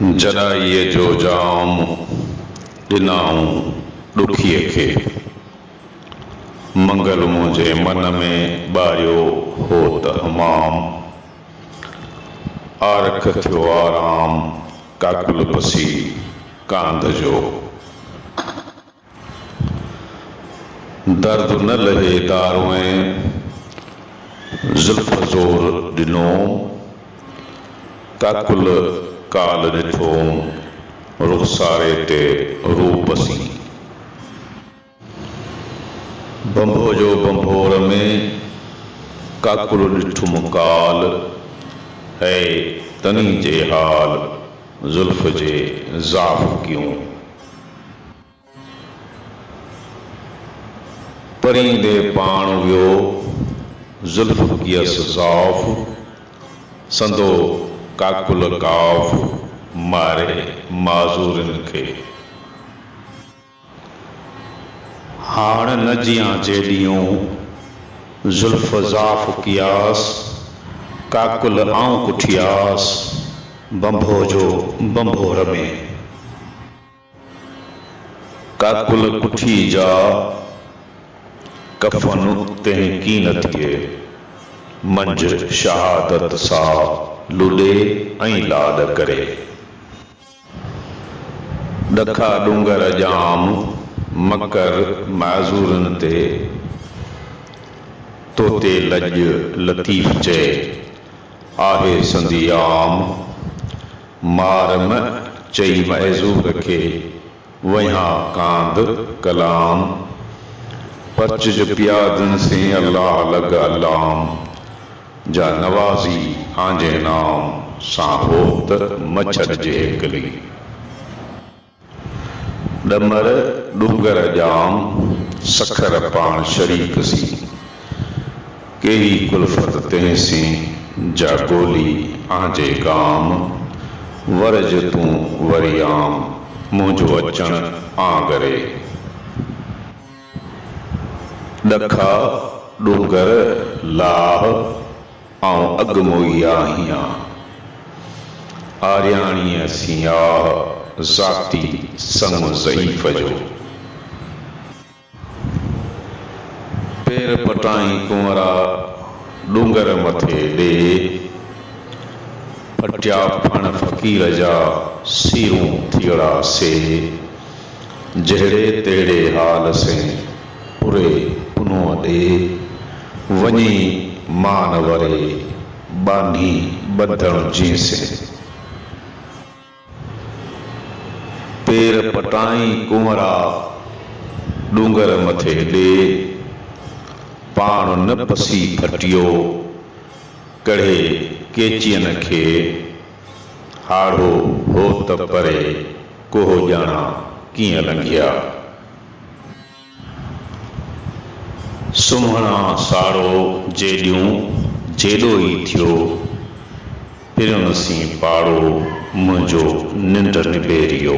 जॾाईअ जो जाम ॾिनाऊं ॾुखीअ खे, मंगल मुंहिंजे मन में ॿारियो हो त हमाम। आरख थियो आराम काकुल पसी कांध जो, दर्द न लहे दारुएं ज़ुल्फ़ ज़ोर ॾिनो। काकुल काल ॾिठो रुख़सारे ते रूपसी, बंभो जो बंभोर में काकुल ॾिठुम काल। है तनी जे हाल ज़ुल्फ़ जे ज़ाफ़ क्यों। परींदे पाण वियो ज़ुल्फ़ कियस ज़ाफ़, संदो काकुल काफ़ मारे माज़ूरन खे। हाण न जियां जे ॾींहों ज़ुल्फ़ ज़ाफ़ कियास, काकुल आऊं कुठियास बंभो जो बंभोर में। काकुल कुठी जा कफ़न तंहिं की न थिए, मंझ शहादत सा लुॾे ऐं लाॾ करे। ॾखा डूंगर जाम मकर माज़ूरन ते, तोते लॼ लतीफ़ चए आहे संदी आम। मार म चई मइज़ूर खे वहियां कांध कलाम, पर्च जो पियादन से अल्लाह लग अलाम। जा नवाज़ी आंजे नाम सां हो त मच्छर जे हिकली। ॾमर डूंगर जाम सखर पाण शरीक सी, कहिड़ी कुल्फ़त तंहिंसी जा गोली आंजे गाम। वरज तूं वरी आम मुंहिंजो अचण आंगरे। ॾखा डूंगर लाह आऊं अॻुमोई आहियां, आरियाणीअ सियाह ज़ाती संग ज़ईफ़ जो। पेर पटाई कुंवरा डूंगर मथे ॾे, फटिया फण फ़क़ीर जा सीरूं थियड़ा से। जहिड़े तहिड़े हाल से पुरे पुनो ॾे, वञी मान वरे बानी ॿधण जींसे। पेर पटाई कुंवरा डूंगर मथे ॾे, पाण न पसी फटियो कढ़े केचियन खे। हाड़ो हो त परे कोह ॼाणा कीअं लंघिया। सुम्हणा साड़ो जेॾियूं जेॾो ई थियो, पिरण सी पाड़ो मुंहिंजो निंड निबेरियो।